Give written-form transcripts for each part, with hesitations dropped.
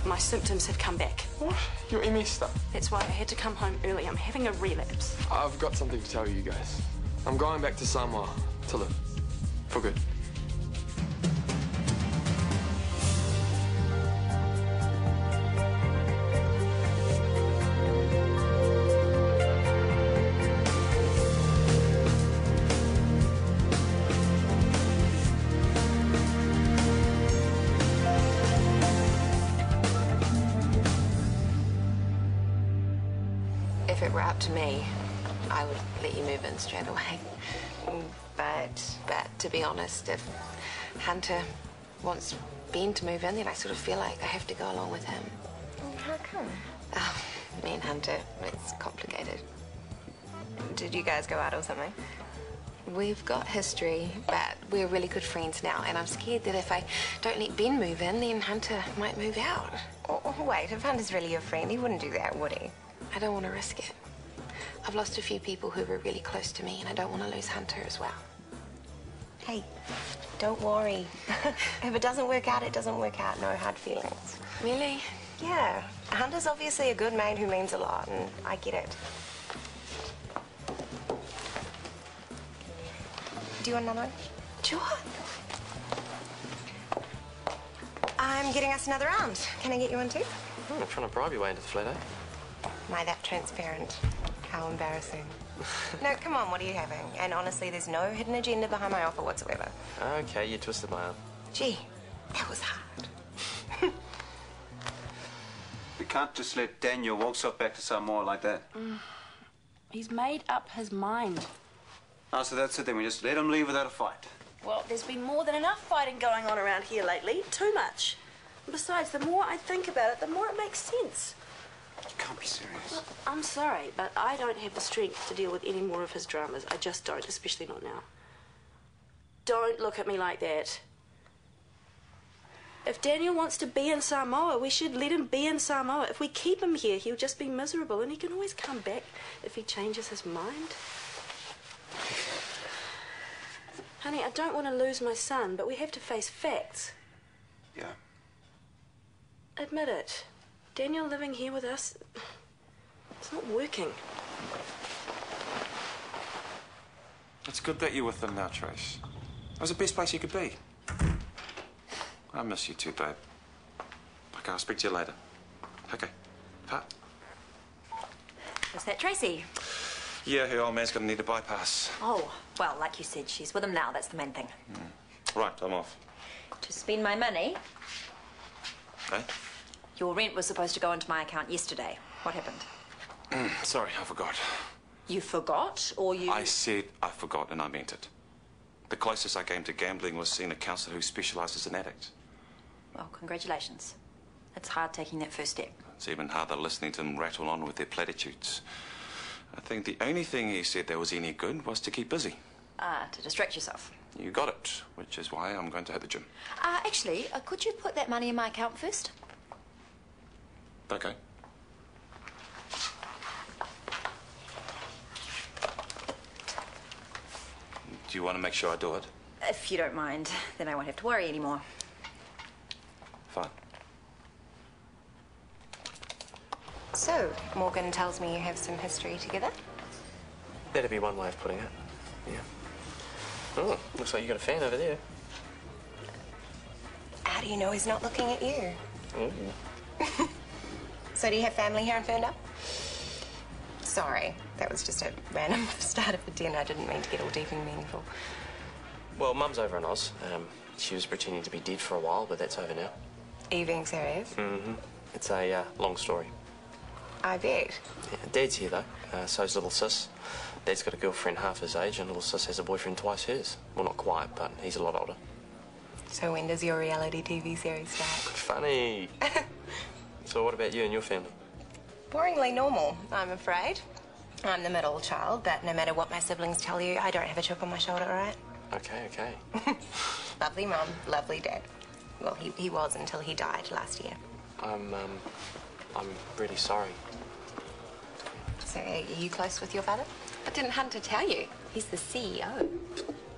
My symptoms have come back. What? Your ME stuff? That's why I had to come home early. I'm having a relapse. I've got something to tell you guys. I'm going back to Samoa to live. For good. If it were up to me, I would let you move in straight away. But to be honest, if Hunter wants Ben to move in, then I sort of feel like I have to go along with him. How come? Oh, me and Hunter, it's complicated. Did you guys go out or something? We've got history, but we're really good friends now, and I'm scared that if I don't let Ben move in, then Hunter might move out. Oh, wait, if Hunter's really your friend, he wouldn't do that, would he? I don't want to risk it. I've lost a few people who were really close to me, and I don't want to lose Hunter as well. Hey, don't worry. If it doesn't work out, it doesn't work out. No hard feelings. Really? Yeah. Hunter's obviously a good man who means a lot, and I get it. Do you want another one? Sure. I'm getting us another round. Can I get you one too? I'm trying to bribe your way into the flat, eh? Am I that transparent? How embarrassing. No, come on, what are you having? And honestly, there's no hidden agenda behind my offer whatsoever. Okay, you twisted my arm. Gee, that was hard. We can't just let Daniel walk off back to Samoa like that. He's made up his mind. Oh, so that's it then. We just let him leave without a fight. Well, there's been more than enough fighting going on around here lately. Too much. And besides, the more I think about it, the more it makes sense. You can't be serious. Look, I'm sorry, but I don't have the strength to deal with any more of his dramas. I just don't, especially not now. Don't look at me like that. If Daniel wants to be in Samoa, we should let him be in Samoa. If we keep him here, he'll just be miserable, and he can always come back if he changes his mind. Honey, I don't want to lose my son, but we have to face facts. Yeah. Admit it. Daniel living here with us, it's not working. It's good that you're with them now, Trace. It was the best place you could be. I miss you too, babe. Okay, I'll speak to you later. Okay. Pa. Was that Tracy? Yeah, her old man's gonna need a bypass. Oh, well, like you said, she's with him now. That's the main thing. Right, I'm off. To spend my money. Eh? Your rent was supposed to go into my account yesterday. What happened? Sorry, I forgot. You forgot, or you... I said I forgot, and I meant it. The closest I came to gambling was seeing a counsellor who specialises in addicts. Well, congratulations. It's hard taking that first step. It's even harder listening to them rattle on with their platitudes. I think the only thing he said that was any good was to keep busy. To distract yourself. You got it, which is why I'm going to hit the gym. Actually, could you put that money in my account first? Okay. Do you want to make sure I do it? If you don't mind, then I won't have to worry anymore. Fine. So, Morgan tells me you have some history together? That'd be one way of putting it. Yeah. Oh, looks like you got a fan over there. How do you know he's not looking at you? Ooh. So do you have family here in Ferndale? Sorry, that was just a random start of a dinner. I didn't mean to get all deep and meaningful. Well, Mum's over in Oz. She was pretending to be dead for a while, but that's over now. Are you being serious? Mm-hmm. It's a long story. I bet. Yeah, Dad's here, though. So's little sis. Dad's got a girlfriend half his age, and little sis has a boyfriend twice hers. Well, not quite, but he's a lot older. So when does your reality TV series start? Funny. So what about you and your family? Boringly normal, I'm afraid. I'm the middle child, but no matter what my siblings tell you, I don't have a chip on my shoulder, all right? Okay, okay. Lovely mum, lovely dad. Well, he was until he died last year. I'm really sorry. So are you close with your father? But didn't Hunter tell you? He's the CEO.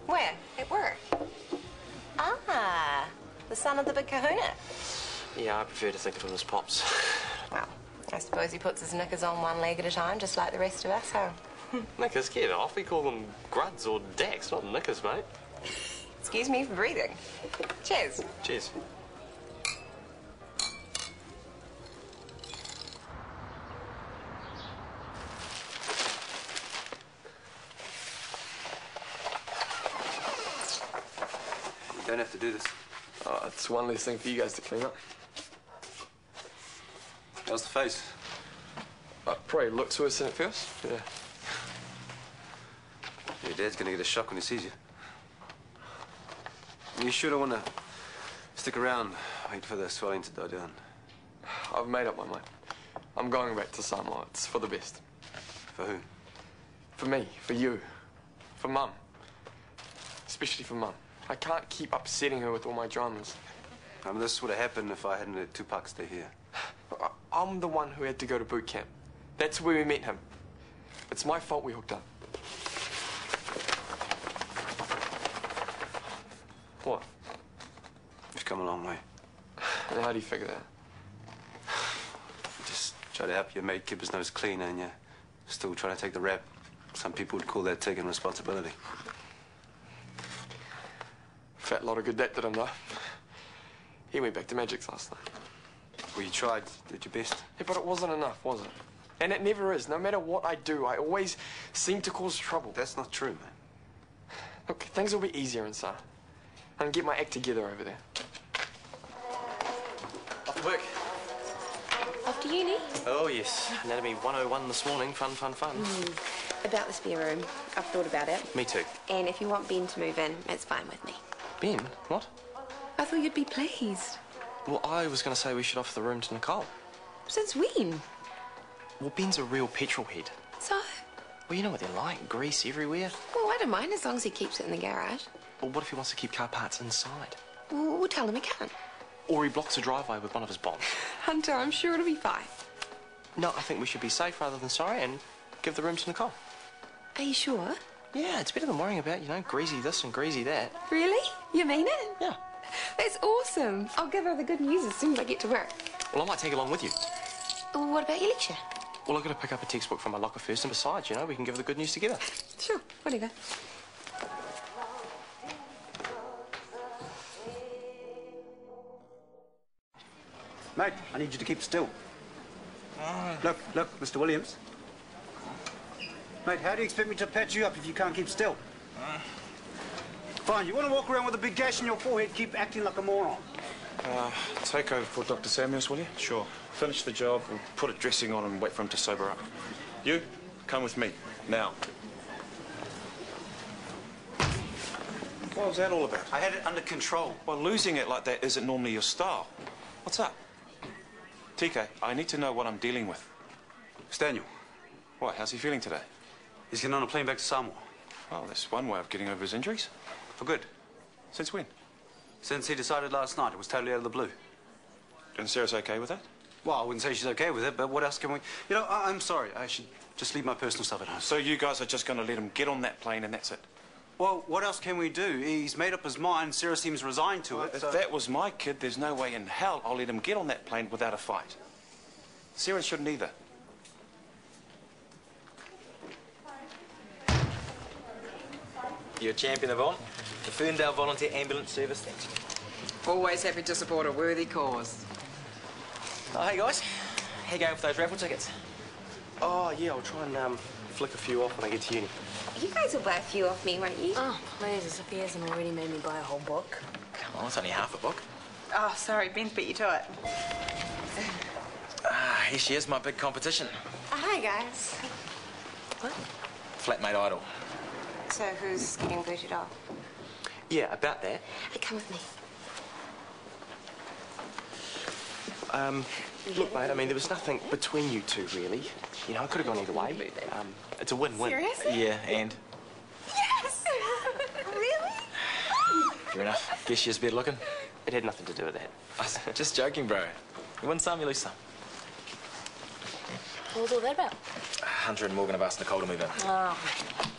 Where? At work? Ah, the son of the big kahuna. Yeah, I prefer to think of him as Pops. Well, I suppose he puts his knickers on one leg at a time, just like the rest of us, huh? Knickers, get off. We call them gruds or dacks, not knickers, mate. Excuse me for breathing. Cheers. Cheers. You don't have to do this. Oh, it's one less thing for you guys to clean up. How's the face? Probably looks worse than it feels. Yeah. Your dad's gonna get a shock when he sees you. You sure don't want to stick around, wait for the swelling to die down? I've made up my mind. I'm going back to Samoa. It's for the best. For who? For me, for you, for Mum. Especially for Mum. I can't keep upsetting her with all my dramas. I mean, this would have happened if I hadn't let Tupac stay here. I'm the one who had to go to boot camp. That's where we met him. It's my fault we hooked up. What? You've come a long way. And how do you figure that? Just try to help your mate keep his nose clean, and you're still trying to take the rap. Some people would call that taking responsibility. Fat lot of good that did him, though. He went back to Magic's last night. Well, you tried, did your best. Yeah, but it wasn't enough, was it? And it never is. No matter what I do, I always seem to cause trouble. That's not true, man. Look, things will be easier inside. I can get my act together over there. Off to work. Off to uni? Oh, yes. Anatomy 101 this morning. Fun, fun, fun. About the spare room. I've thought about it. Me too. And if you want Ben to move in, it's fine with me. Ben? What? I thought you'd be pleased. Well, I was going to say we should offer the room to Nicole. Since when? Well, Ben's a real petrol head. So? Well, you know what they're like. Grease everywhere. Well, I don't mind as long as he keeps it in the garage. Well, what if he wants to keep car parts inside? Well, we'll tell him he can't. Or he blocks a driveway with one of his bombs. Hunter, I'm sure it'll be fine. No, I think we should be safe rather than sorry and give the room to Nicole. Are you sure? Yeah, it's better than worrying about, you know, greasy this and greasy that. Really? You mean it? Yeah. That's awesome. I'll give her the good news as soon as I get to work. Well, I might take along with you. What about your lecture? Well, I've got to pick up a textbook from my locker first, and besides, you know, we can give her the good news together. Sure, whatever. Mate, I need you to keep still. Look, Mr. Williams. Mate, how do you expect me to patch you up if you can't keep still? Fine, you want to walk around with a big gash in your forehead, keep acting like a moron. Take over for Dr. Samuels, will you? Sure. Finish the job, we'll put a dressing on and wait for him to sober up. You, come with me, now. What was that all about? I had it under control. Well, losing it like that isn't normally your style. What's up? TK, I need to know what I'm dealing with. It's Daniel. What, how's he feeling today? He's getting on a plane back to Samoa. Well, that's one way of getting over his injuries. For good. Since when? Since he decided last night. It was totally out of the blue. And Sarah's okay with that? Well, I wouldn't say she's okay with it, but what else can we... You know, I'm sorry. I should just leave my personal stuff at home. So you guys are just going to let him get on that plane and that's it? Well, what else can we do? He's made up his mind. Sarah seems resigned to it. If So... that was my kid, there's no way in hell I'll let him get on that plane without a fight. Sarah shouldn't either. You're a champion of on. The Ferndale Volunteer Ambulance Service. Always happy to support a worthy cause. Oh, hey guys. How you going with those raffle tickets? Oh, yeah, I'll try and flick a few off when I get to uni. You guys will buy a few off me, won't you? Oh, please, as if he hasn't already made me buy a whole book. Come on, it's only half a book. Oh, sorry, Ben's beat you to it. Here she is, my big competition. Hi, guys. What? Flatmate Idol. So who's getting booted off? Yeah, about that. Hey, come with me. Look, mate, I mean, there was nothing between you two, really. You know, it could have gone either way. It's a win-win. Seriously? Yeah, and? Yes! Really? Fair enough. Guess she is better looking. It had nothing to do with that. I was just joking, bro. You win some, you lose some. What was all that about? Hunter and Morgan have asked Nicole to move in. Oh,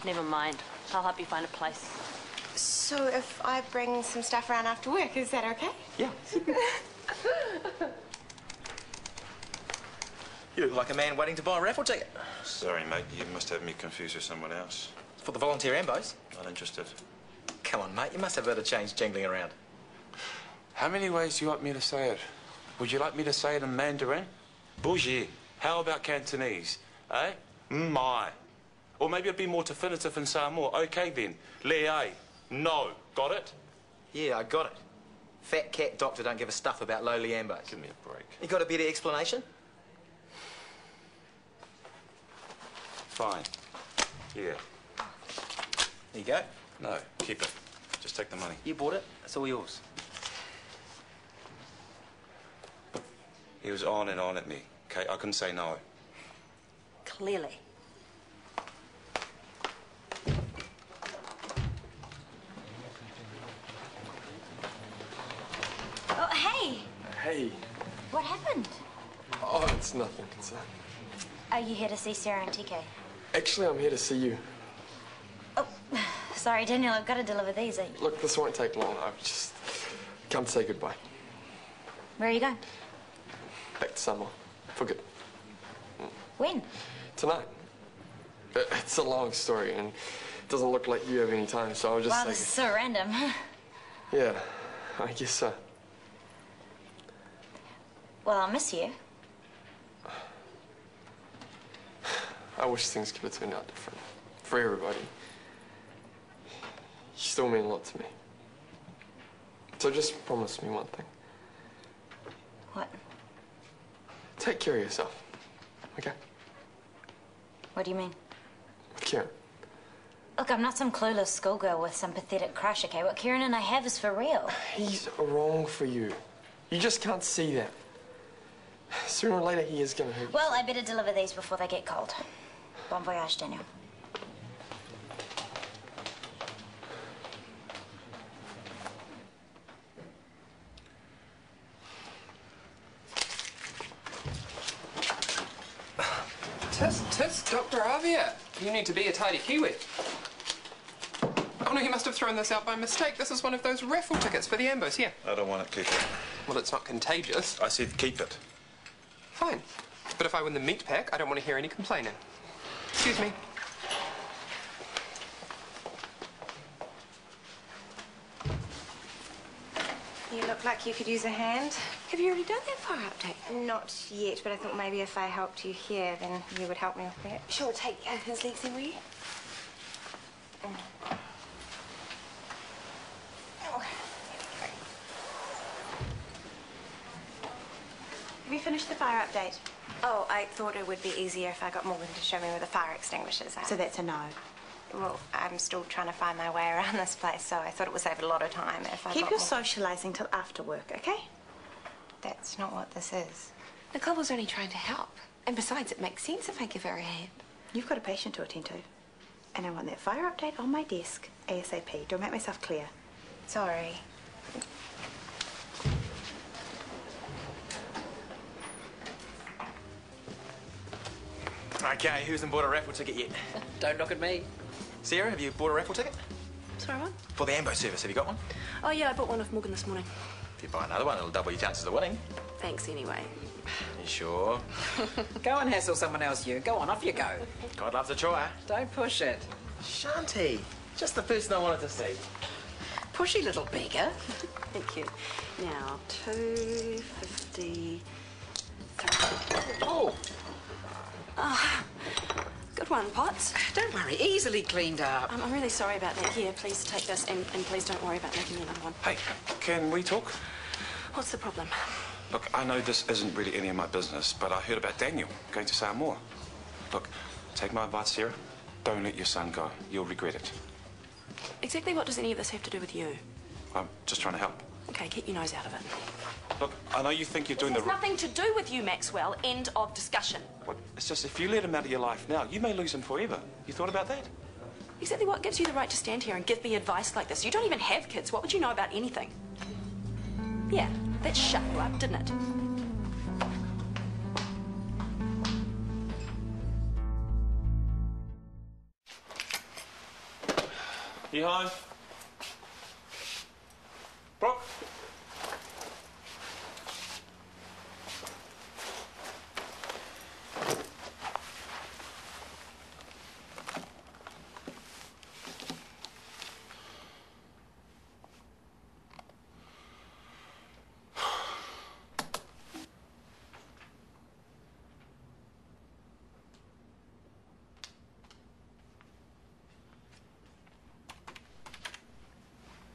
never mind. I'll help you find a place. So if I bring some stuff around after work, is that okay? Yeah. You look like a man waiting to buy a raffle ticket. Sorry, mate. You must have me confused with someone else. For the volunteer ambos? Not interested. Come on, mate. You must have a bit of change jingling around. How many ways do you want me to say it? Would you like me to say it in Mandarin? Bougie. How about Cantonese? Eh? Mai. Or maybe it'd be more definitive in Samoa. Okay, then. Le. No. Got it? Yeah, I got it. Fat cat doctor don't give a stuff about lowly ambos. Give me a break. You got a better explanation? Fine. Yeah. There you go. No, keep it. Just take the money. You bought it. It's all yours. He was on and on at me. Okay, I couldn't say no. Clearly. Oh, hey! Hey. What happened? Oh, it's nothing. Are you here to see Sarah and TK? Actually, I'm here to see you. Oh, sorry, Daniel, I've got to deliver these. Look, this won't take long. I've just come to say goodbye. Where are you going? Back to Samoa. For good. When? Tonight. It's a long story, and it doesn't look like you have any time, so I'll just Wow, say... this is so random. Yeah, I guess so. Well, I'll miss you. I wish things could have turned out different. For everybody. You still mean a lot to me. So just promise me one thing. What? Take care of yourself. Okay? What do you mean? With Kieran. Look, I'm not some clueless schoolgirl with some pathetic crush, okay? What Kieran and I have is for real. He's wrong for you. You just can't see that. Sooner or later, he is gonna hurt you. Well, I better deliver these before they get cold. Bon voyage, Daniel. Tis, Dr. Avia. You need to be a tidy Kiwi. Oh no, you must have thrown this out by mistake. This is one of those raffle tickets for the Ambos, here. I don't want it. Keep it. Well, it's not contagious. I said keep it. Fine. But if I win the meat pack, I don't want to hear any complaining. Excuse me. You look like you could use a hand. Have you already done that fire update? Not yet, but I thought maybe if I helped you here, then you would help me with that. Sure, take his legs in, will you? Have you finished the fire update? Oh, I thought it would be easier if I got Morgan to show me where the fire extinguishers are. So that's a no. Well, I'm still trying to find my way around this place, so I thought it would save a lot of time if I Keep got your more... socialising till after work, okay? That's not what this is. Nicole was only trying to help. And besides, it makes sense if I give her a hand. You've got a patient to attend to. And I want that fire update on my desk ASAP. Do I make myself clear? Sorry. Okay, who hasn't bought a raffle ticket yet? Don't look at me. Sarah, have you bought a raffle ticket? Sorry, what? For the Ambo service, have you got one? Oh, yeah, I bought one off Morgan this morning. If you buy another one, it'll double your chances of winning. Thanks anyway. You sure? Go and hassle someone else, you. Go on, off you go. God loves a try. Don't push it. Shanti, just the person I wanted to see. Pushy little beggar. Thank you. Now, 253. Oh, Good one, Potts. don't worry. Easily cleaned up. I'm really sorry about that. Here, please take this, and please don't worry about making another one. Hey, can we talk? What's the problem? Look, I know this isn't really any of my business, but I heard about Daniel going to Samoa. Look, take my advice, Sarah. Don't let your son go. You'll regret it. Exactly what does any of this have to do with you? I'm just trying to help. Okay, keep your nose out of it. Look, I know you think you're doing It has the... nothing to do with you, Maxwell. End of discussion. What? It's just if you let him out of your life now, you may lose him forever. You thought about that? Exactly what gives you the right to stand here and give me advice like this? You don't even have kids. What would you know about anything? Yeah, that shut you up, didn't it? You home? Brooke?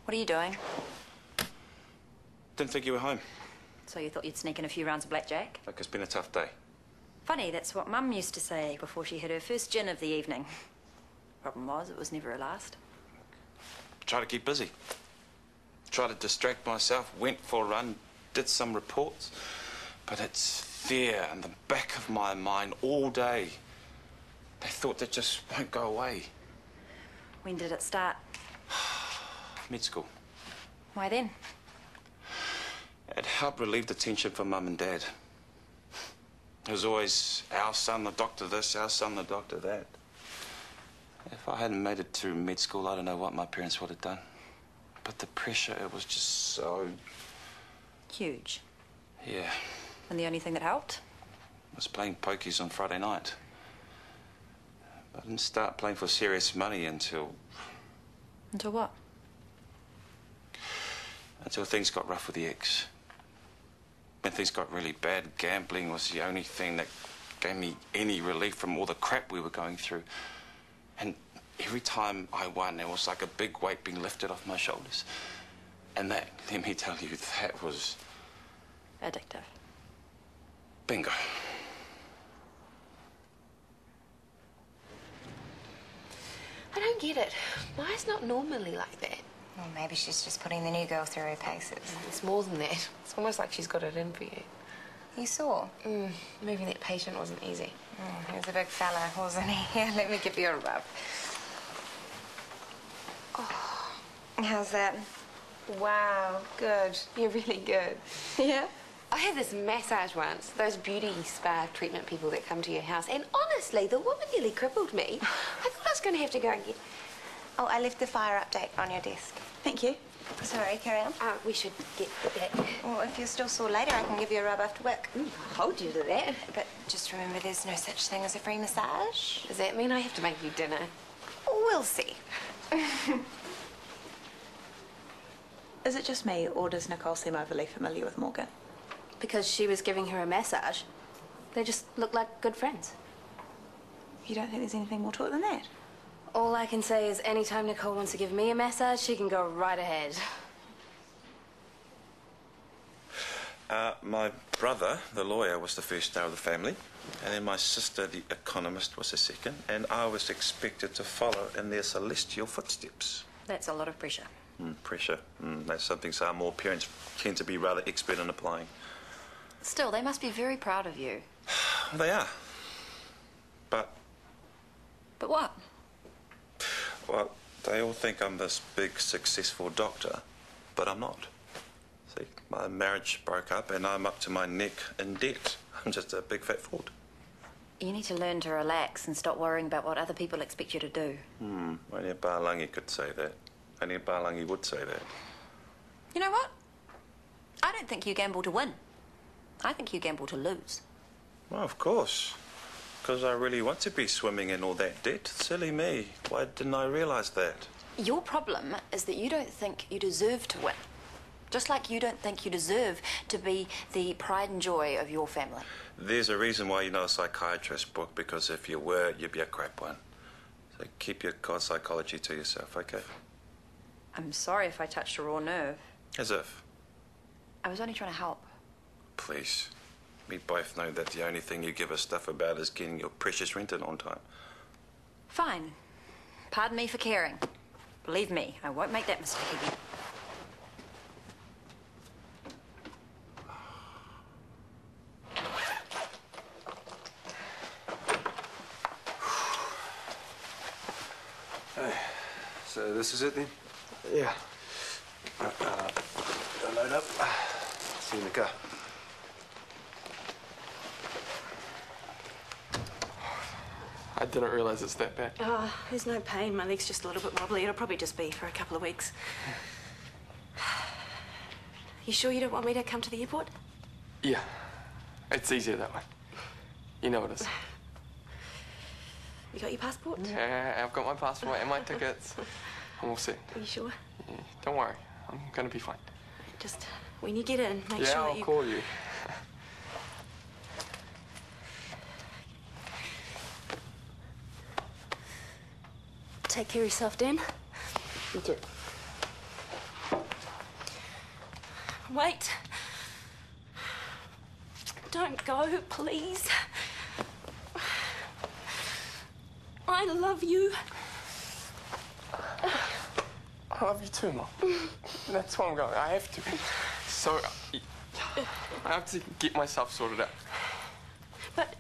What are you doing? Didn't think you were home. So you thought you'd sneak in a few rounds of blackjack? Look, it's been a tough day. Funny, that's what Mum used to say before she had her first gin of the evening. Problem was, it was never her last. Try to keep busy. Try to distract myself, went for a run, did some reports. But it's there in the back of my mind all day. They thought that just won't go away. When did it start? Mid school. Why then? It helped relieve the tension for Mum and Dad. It was always our son, the doctor this, our son, the doctor that. If I hadn't made it through med school, I don't know what my parents would have done. But the pressure, it was just so... Huge. Yeah. And the only thing that helped? Was playing pokies on Friday night. I didn't start playing for serious money until... Until what? Until things got rough with the ex. When things got really bad, gambling was the only thing that gave me any relief from all the crap we were going through. And every time I won, it was like a big weight being lifted off my shoulders. And that, let me tell you, that was... Addictive. Bingo. I don't get it. Maya's not normally like that. Well, maybe she's just putting the new girl through her paces. It's more than that. It's almost like she's got it in for you. You saw? Moving that patient wasn't easy. He was a big fella, wasn't he? Here, let me give you a rub. Oh, how's that? Wow, good. You're really good. Yeah? I had this massage once, those beauty spa treatment people that come to your house, and honestly, the woman nearly crippled me. I thought I was going to have to go and get... Oh, I left the fire update on your desk. Thank you. Sorry, carry on. We should get back. Well, if you're still sore later, I can give you a rub after work. I'll hold you to that. But just remember, there's no such thing as a free massage. Does that mean I have to make you dinner? We'll see. Is it just me, or does Nicole seem overly familiar with Morgan? Because she was giving her a massage. They just look like good friends. You don't think there's anything more to it than that? All I can say is anytime Nicole wants to give me a massage, she can go right ahead. My brother, the lawyer, was the first star of the family. And then my sister, the economist, was the second. And I was expected to follow in their celestial footsteps. That's a lot of pressure. Pressure. That's something some more parents tend to be rather expert in applying. Still, they must be very proud of you. They are. But... But what? Well, they all think I'm this big, successful doctor, but I'm not. See, my marriage broke up and I'm up to my neck in debt. I'm just a big fat fraud. You need to learn to relax and stop worrying about what other people expect you to do. Only a Barlangi could say that. Only a Barlangi would say that. You know what? I don't think you gamble to win. I think you gamble to lose. Well, of course. Because I really want to be swimming in all that debt. Silly me. Why didn't I realise that? Your problem is that you don't think you deserve to win. Just like you don't think you deserve to be the pride and joy of your family. There's a reason why you're not a psychiatrist, Brooke, because if you were, you'd be a crap one. So keep your god psychology to yourself, okay? I'm sorry if I touched a raw nerve. As if. I was only trying to help. Please. We both know that the only thing you give us stuff about is getting your precious rent in on time. Fine. Pardon me for caring. Believe me, I won't make that mistake again. So this is it then? Yeah. Load up. See you in the car. I didn't realise it's that bad. Oh, there's no pain. My leg's just a little bit wobbly. It'll probably just be for a couple of weeks. You sure you don't want me to come to the airport? Yeah. It's easier that way. You know it is. You got your passport? Yeah, I've got my passport and my tickets. And we'll see. Are you sure? Yeah, don't worry. I'm going to be fine. Just, when you get in, make yeah, sure I'll that you... call you. Take care of yourself, Dan. You too. Wait. Don't go, please. I love you. I love you too, Mum. That's why I'm going. I have to. So, I have to get myself sorted out. But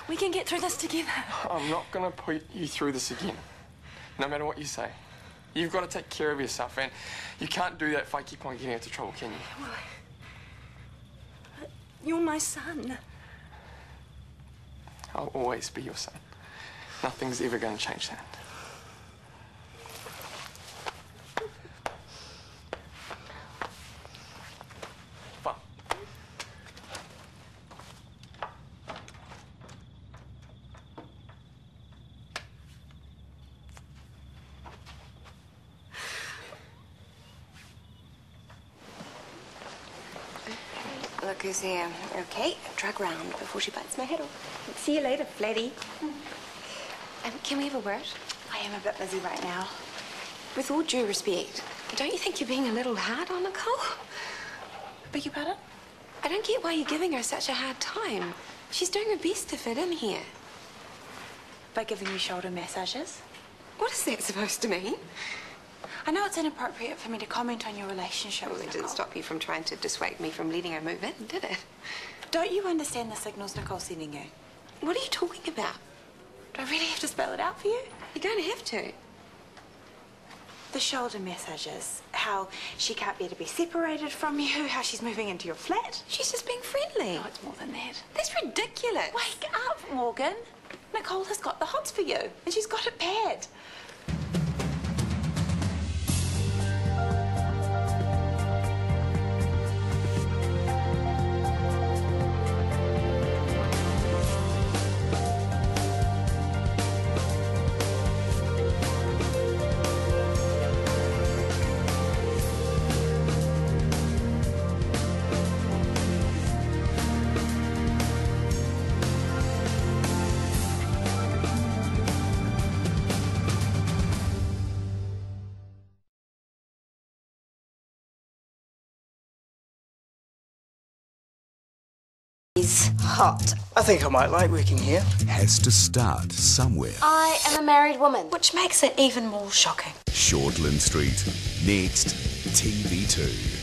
we can get through this together. I'm not going to put you through this again, no matter what you say. You've got to take care of yourself, and you can't do that if I keep on getting into trouble, can you? Well, you're my son. I'll always be your son. Nothing's ever going to change that. Fine. Look who's here. Okay, drag round before she bites my head off. See you later, Flatty. Can we have a word? I am a bit busy right now. With all due respect, don't you think you're being a little hard on Nicole? Beg your pardon? I don't get why you're giving her such a hard time. She's doing her best to fit in here. By giving you shoulder massages? What is that supposed to mean? I know it's inappropriate for me to comment on your relationship Well, with it didn't Nicole. stop you from trying to dissuade me from letting her move in, did it? Don't you understand the signals Nicole's sending you? What are you talking about? Do I really have to spell it out for you? You're going to have to. The shoulder massages. How she can't bear to be separated from you. How she's moving into your flat. She's just being friendly. No, it's more than that. That's ridiculous. Wake up, Morgan. Nicole has got the hots for you, and she's got it bad. Hot. I think I might like working here. Has to start somewhere. I am a married woman. Which makes it even more shocking. Shortland Street. Next, TV2.